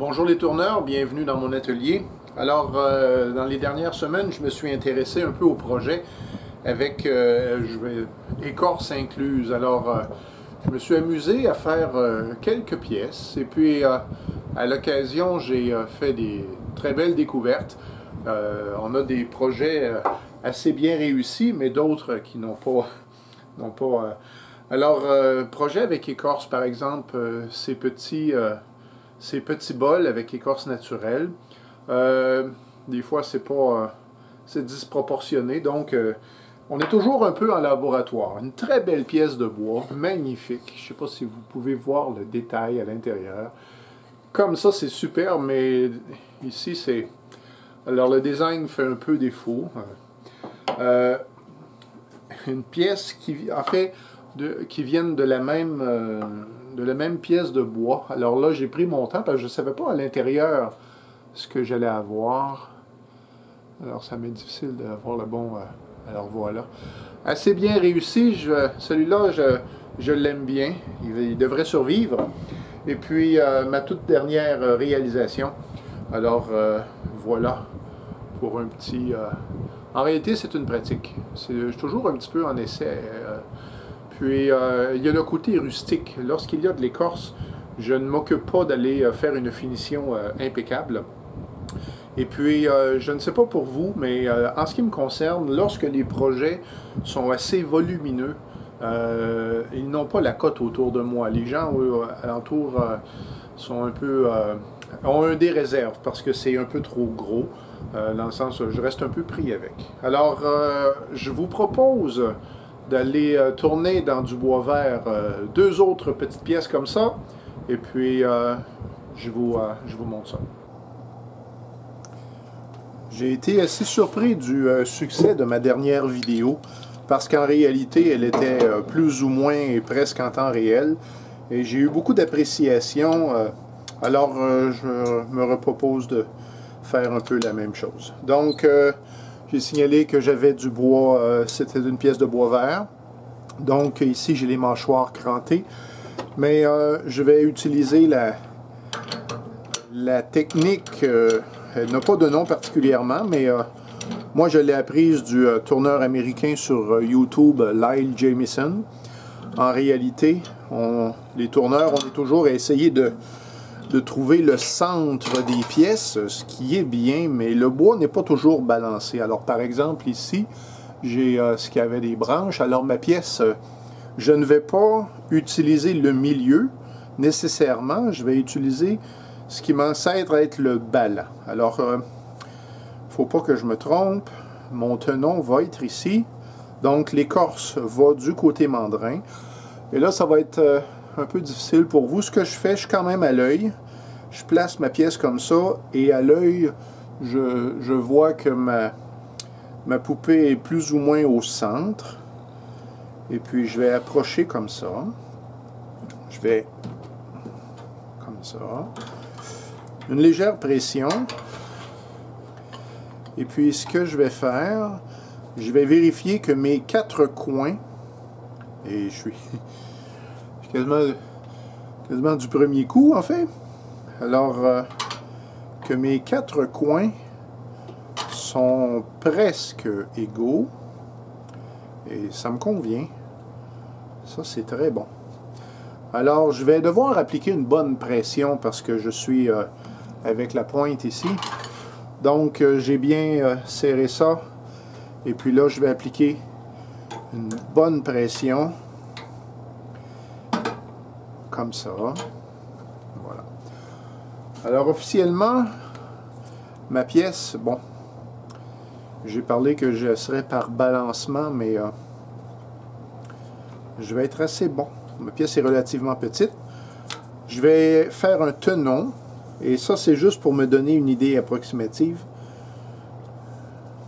Bonjour les tourneurs, bienvenue dans mon atelier. Alors, dans les dernières semaines, je me suis intéressé un peu au projet avec écorce incluse. Alors, je me suis amusé à faire quelques pièces et puis à l'occasion, j'ai fait des très belles découvertes. On a des projets assez bien réussis, mais d'autres qui n'ont pas... Alors, projet avec écorce, par exemple, ces petits bols avec écorce naturelle. Des fois, c'est disproportionné, donc on est toujours un peu en laboratoire. Une très belle pièce de bois, magnifique. Je ne sais pas si vous pouvez voir le détail à l'intérieur. Comme ça, c'est super, mais ici, c'est... Alors, le design fait un peu défaut. Une pièce qui, en fait, qui viennent de la même pièce de bois. Alors là, j'ai pris mon temps parce que je ne savais pas à l'intérieur ce que j'allais avoir. Alors, ça m'est difficile d'avoir le bon... alors voilà. Assez bien réussi. Celui-là, je l'aime bien. Il devrait survivre. Et puis, ma toute dernière réalisation. Alors, voilà. Pour un petit... En réalité, c'est une pratique. Je suis toujours un petit peu en essai. Puis, il y a le côté rustique. Lorsqu'il y a de l'écorce, je ne m'occupe pas d'aller faire une finition impeccable. Et puis, je ne sais pas pour vous, mais en ce qui me concerne, lorsque les projets sont assez volumineux, ils n'ont pas la cote autour de moi. Les gens alentour sont un peu... ont des réserves parce que c'est un peu trop gros, dans le sens où je reste un peu pris avec. Alors, je vous propose d'aller tourner dans du bois vert deux autres petites pièces comme ça, et puis je vous montre ça. J'ai été assez surpris du succès de ma dernière vidéo, parce qu'en réalité, elle était plus ou moins presque en temps réel, et j'ai eu beaucoup d'appréciation, alors je me repropose de faire un peu la même chose. Donc, j'ai signalé que j'avais du bois, c'était une pièce de bois vert. Donc ici j'ai les mâchoires crantées. Mais je vais utiliser la technique, elle n'a pas de nom particulièrement, mais moi je l'ai apprise du tourneur américain sur YouTube, Lyle Jamieson. En réalité, les tourneurs, on est toujours à essayer de trouver le centre des pièces, ce qui est bien, mais le bois n'est pas toujours balancé. Alors par exemple ici, j'ai ce qui avait des branches. Alors ma pièce, je ne vais pas utiliser le milieu nécessairement, je vais utiliser ce qui m'ancêtre à être le ballant. Alors, il ne faut pas que je me trompe, mon tenon va être ici, donc l'écorce va du côté mandrin. Et là, ça va être un peu difficile pour vous. Ce que je fais, je suis quand même à l'œil. Je place ma pièce comme ça, et à l'œil, je vois que ma poupée est plus ou moins au centre. Et puis, je vais approcher comme ça. Je vais comme ça. Une légère pression. Et puis, ce que je vais faire, je vais vérifier que mes quatre coins, et je suis quasiment du premier coup, en fait. Alors, que mes quatre coins sont presque égaux. Et ça me convient. Ça, c'est très bon. Alors, je vais devoir appliquer une bonne pression parce que je suis avec la pointe ici. Donc, j'ai bien serré ça. Et puis là, je vais appliquer une bonne pression. Comme ça. Voilà. Alors, officiellement, ma pièce, bon, j'ai parlé que je serais par balancement, mais je vais être assez bon. Ma pièce est relativement petite. Je vais faire un tenon, et ça, c'est juste pour me donner une idée approximative.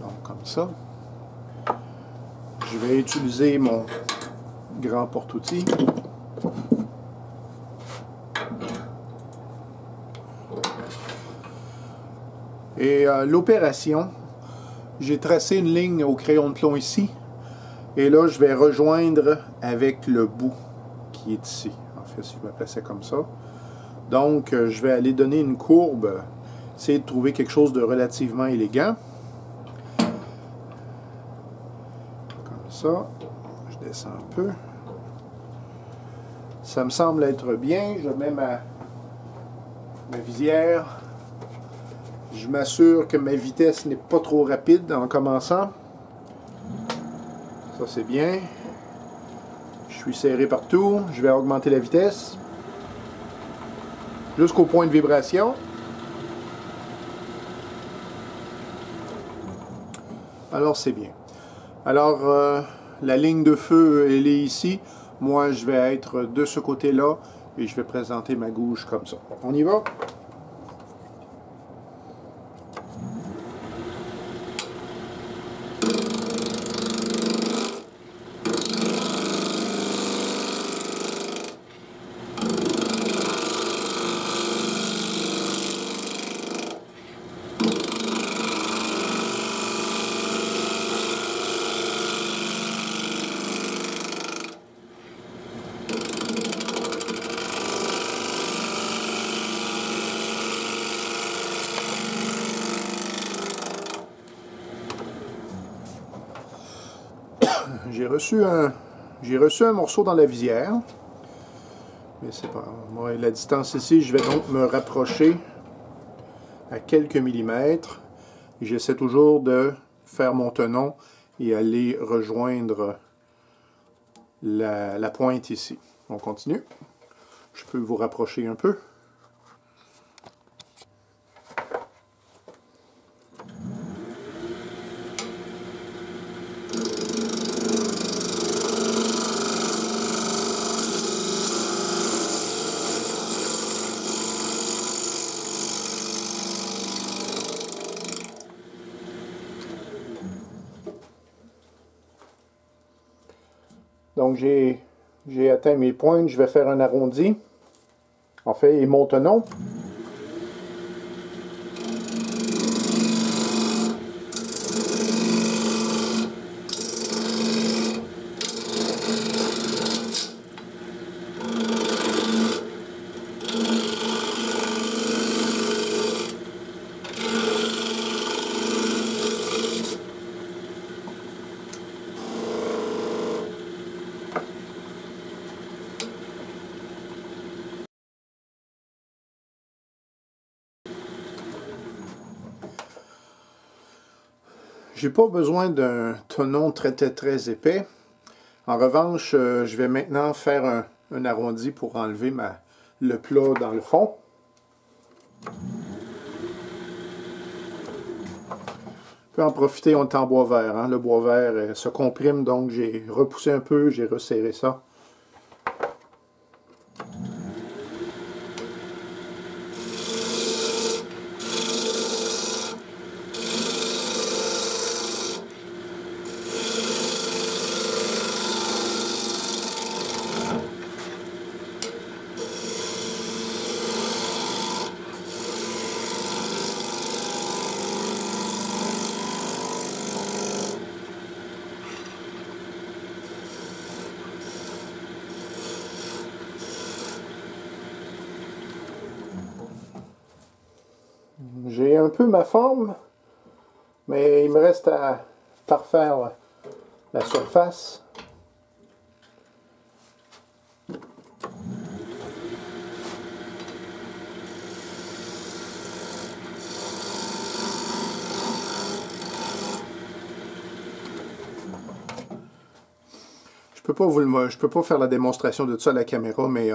Donc, comme ça. Je vais utiliser mon grand porte-outils. Et l'opération, j'ai tracé une ligne au crayon de plomb ici. Et là, je vais rejoindre avec le bout qui est ici. En fait, si je me plaçais comme ça. Donc, je vais aller donner une courbe, essayer de trouver quelque chose de relativement élégant. Comme ça. Je descends un peu. Ça me semble être bien. Je mets ma visière. Je m'assure que ma vitesse n'est pas trop rapide en commençant. Ça, c'est bien. Je suis serré partout. Je vais augmenter la vitesse jusqu'au point de vibration. Alors, c'est bien. Alors, la ligne de feu, elle est ici. Moi, je vais être de ce côté-là et je vais présenter ma gouge comme ça. On y va? J'ai reçu un morceau dans la visière. Mais c'est pas moi, la distance ici, je vais donc me rapprocher à quelques millimètres. J'essaie toujours de faire mon tenon et aller rejoindre la pointe ici. On continue. Je peux vous rapprocher un peu. Donc j'ai atteint mes pointes, je vais faire un arrondi. En fait, et mon tenon. J'ai pas besoin d'un tenon très épais. En revanche, je vais maintenant faire un arrondi pour enlever le plat dans le fond. Je peux en profiter, on est en bois vert. Hein? Le bois vert se comprime, donc j'ai repoussé un peu, j'ai resserré ça. J'ai un peu ma forme, mais il me reste à parfaire la surface. Je peux pas faire la démonstration de ça à la caméra, mais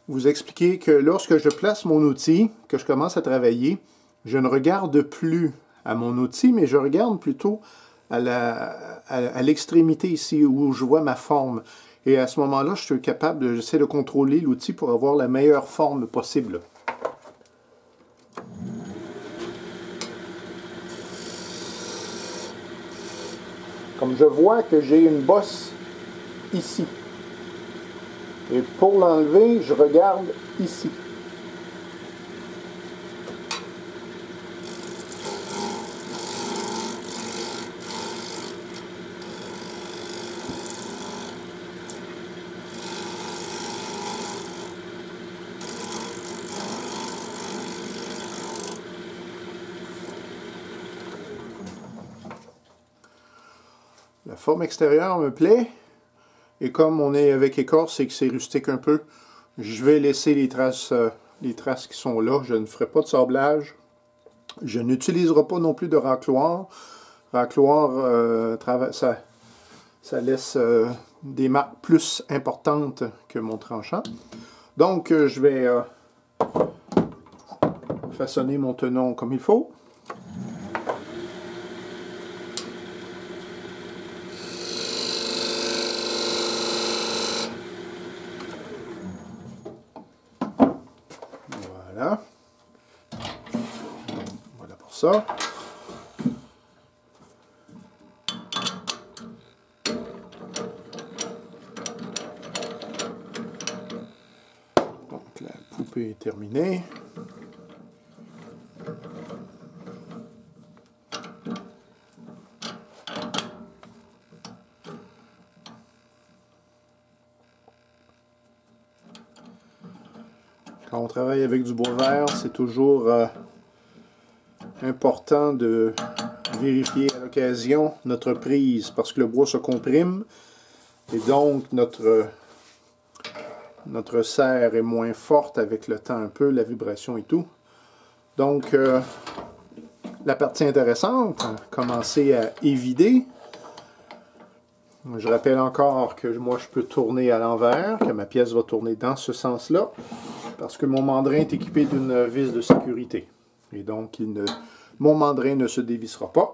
vous expliquer que lorsque je place mon outil, que je commence à travailler, je ne regarde plus à mon outil, mais je regarde plutôt à l'extrémité ici où je vois ma forme. Et à ce moment-là, j'essaie de contrôler l'outil pour avoir la meilleure forme possible. Comme je vois que j'ai une bosse ici. Et pour l'enlever, je regarde ici. La forme extérieure me plaît. Et comme on est avec écorce et que c'est rustique un peu, je vais laisser les traces qui sont là. Je ne ferai pas de sablage. Je n'utiliserai pas non plus de racloir. Racloir, ça laisse des marques plus importantes que mon tranchant. Donc, je vais façonner mon tenon comme il faut. Voilà. Voilà pour ça. Donc la poupée est terminée. Quand on travaille avec du bois vert, c'est toujours important de vérifier à l'occasion notre prise parce que le bois se comprime et donc notre serre est moins forte avec le temps un peu, la vibration et tout. Donc la partie intéressante, commencer à évider. Je rappelle encore que moi je peux tourner à l'envers, que ma pièce va tourner dans ce sens-là parce que mon mandrin est équipé d'une vis de sécurité. Et donc mon mandrin ne se dévissera pas.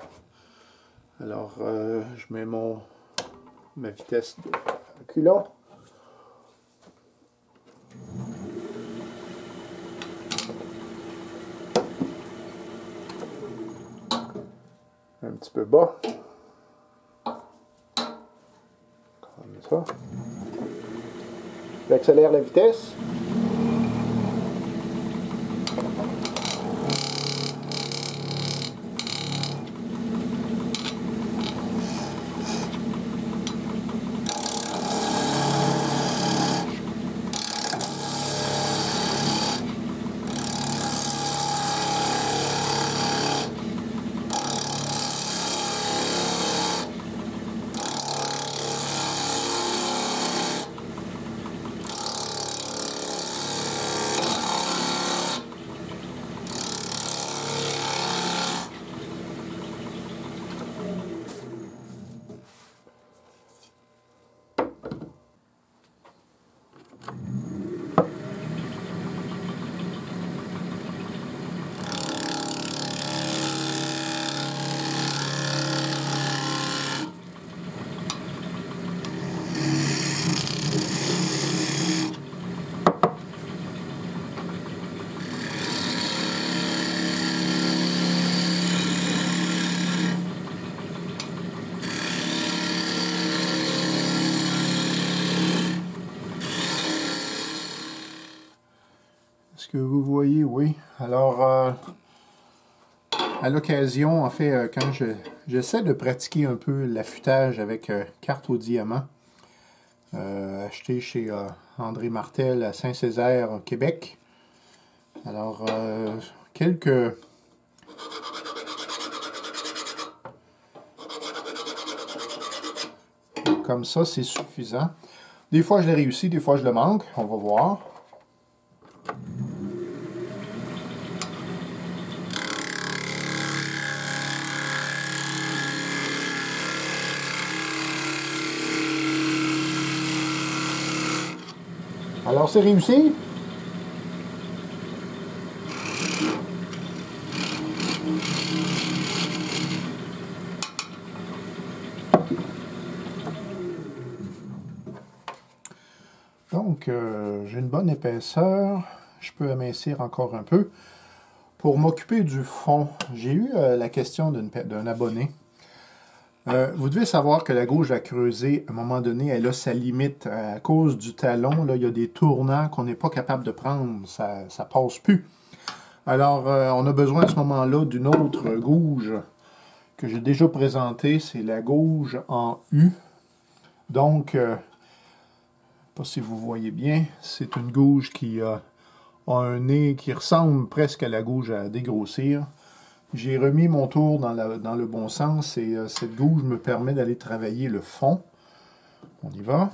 Alors, je mets ma vitesse de reculons. Un petit peu bas. Comme ça. J'accélère la vitesse. Est-ce que vous voyez? Oui. Alors, à l'occasion, en fait, quand j'essaie de pratiquer un peu l'affûtage avec carte au diamant, acheté chez André Martel à Saint-Césaire, Québec. Alors, quelques... Comme ça, c'est suffisant. Des fois, je l'ai réussi, des fois, je le manque. On va voir. Alors, c'est réussi. Donc, j'ai une bonne épaisseur. Je peux amincir encore un peu. Pour m'occuper du fond, j'ai eu la question d'un abonné. Vous devez savoir que la gauge à creuser, à un moment donné, elle a sa limite. À cause du talon, là, il y a des tournants qu'on n'est pas capable de prendre. Ça ne passe plus. Alors, on a besoin à ce moment-là d'une autre gouge que j'ai déjà présentée. C'est la gouge en U. Donc, je ne sais pas si vous voyez bien, c'est une gouge qui a un nez qui ressemble presque à la gouge à dégrossir. J'ai remis mon tour dans le bon sens et cette gouge me permet d'aller travailler le fond. On y va.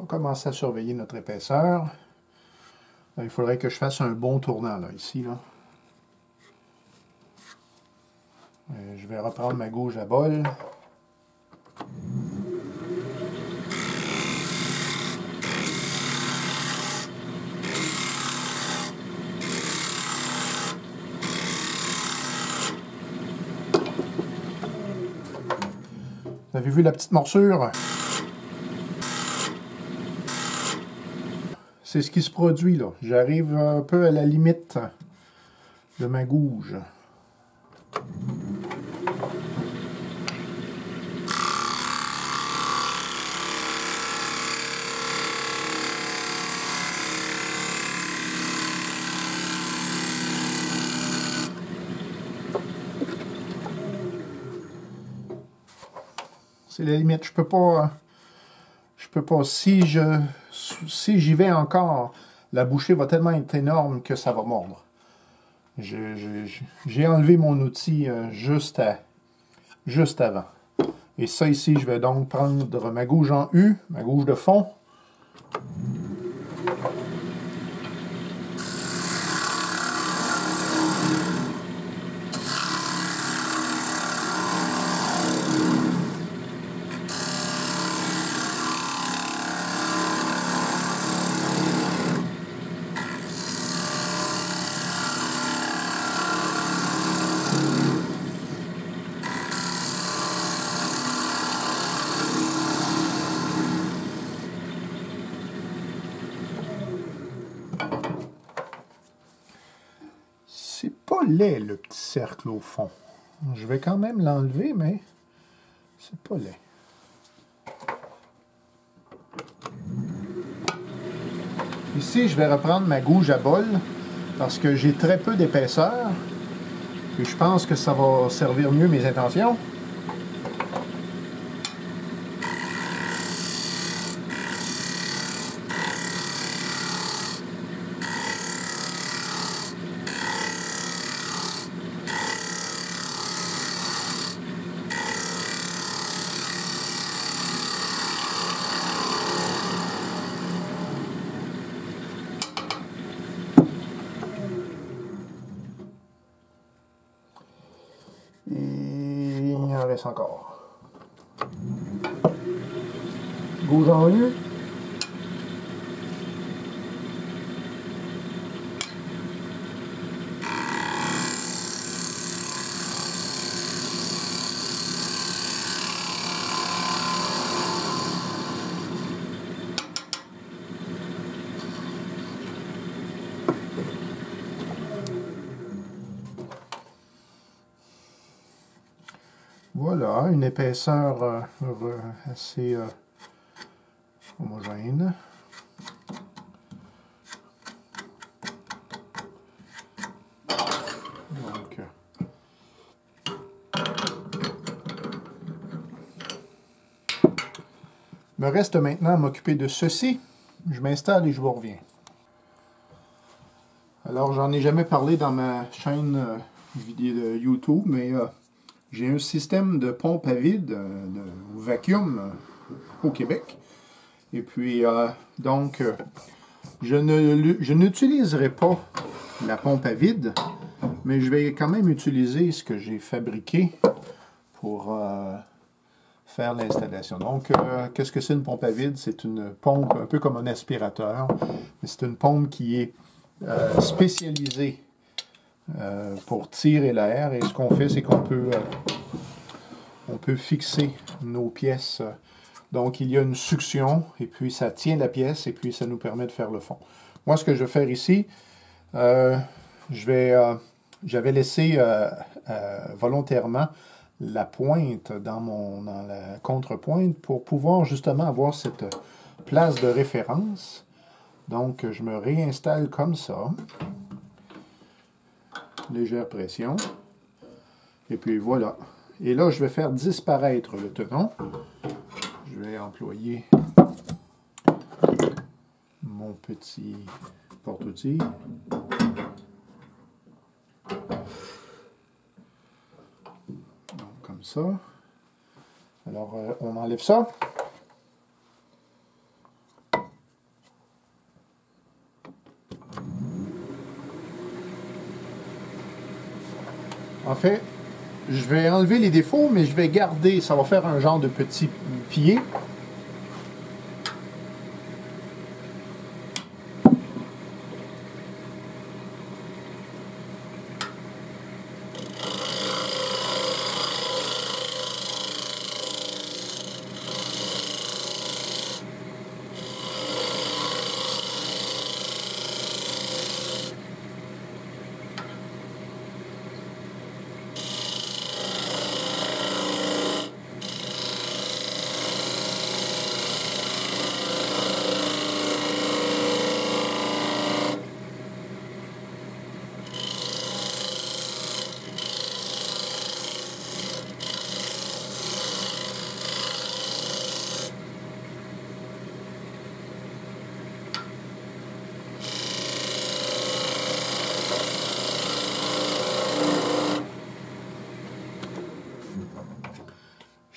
Commencer à surveiller notre épaisseur. Il faudrait que je fasse un bon tournant là, ici. Là. Je vais reprendre ma gouge à bol. Vous avez vu la petite morsure? C'est ce qui se produit là. J'arrive un peu à la limite de ma gouge. C'est la limite. Je peux pas, si j'y vais encore, la bouchée va tellement être énorme que ça va mordre. J'ai enlevé mon outil juste avant. Et ça ici, je vais donc prendre ma gouge en U, ma gouge de fond. C'est pas laid, le petit cercle au fond. Je vais quand même l'enlever, mais c'est pas laid. Ici, je vais reprendre ma gouge à bol parce que j'ai très peu d'épaisseur et je pense que ça va servir mieux mes intentions. Il en reste encore. Gauche en U. Voilà, une épaisseur assez homogène. Donc, me reste maintenant à m'occuper de ceci. Je m'installe et je vous reviens. Alors, j'en ai jamais parlé dans ma chaîne vidéo de YouTube, mais j'ai un système de pompe à vide, de vacuum au Québec. Et puis, donc, je n'utiliserai pas la pompe à vide, mais je vais quand même utiliser ce que j'ai fabriqué pour faire l'installation. Donc, qu'est-ce que c'est une pompe à vide? C'est une pompe un peu comme un aspirateur, mais c'est une pompe qui est spécialisée pour tirer l'air. Et ce qu'on fait, c'est qu'on peut on peut fixer nos pièces. Donc, il y a une succion, et puis ça tient la pièce, et puis ça nous permet de faire le fond. Moi, ce que je vais faire ici, j'avais laissé volontairement la pointe dans la contrepointe pour pouvoir justement avoir cette place de référence. Donc, je me réinstalle comme ça. Légère pression. Et puis voilà. Et là, je vais faire disparaître le tenon. Je vais employer mon petit porte-outils. Donc, comme ça. Alors, on enlève ça. En fait, je vais enlever les défauts, mais je vais garder, ça va faire un genre de petit pied.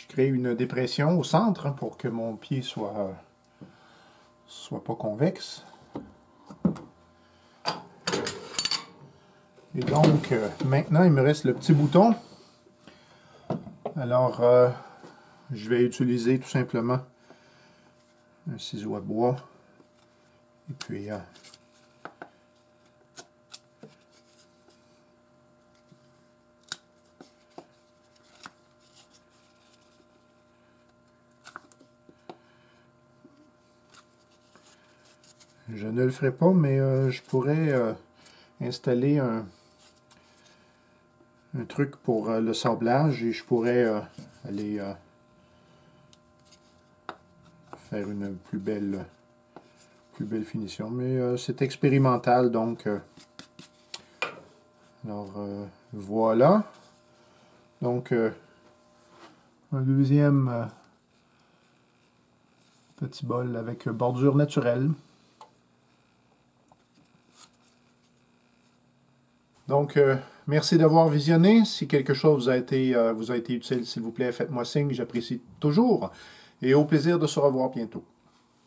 Créer une dépression au centre pour que mon pied soit pas convexe. Et donc, maintenant, il me reste le petit bouton. Alors, je vais utiliser tout simplement un ciseau à bois. Et puis, je ne le ferai pas, mais je pourrais installer un truc pour le sablage et je pourrais aller faire une plus belle finition. Mais c'est expérimental, donc alors voilà. Donc un deuxième petit bol avec bordure naturelle. Donc, merci d'avoir visionné. Si quelque chose vous a été utile, s'il vous plaît, faites-moi signe, j'apprécie toujours. Et au plaisir de se revoir bientôt.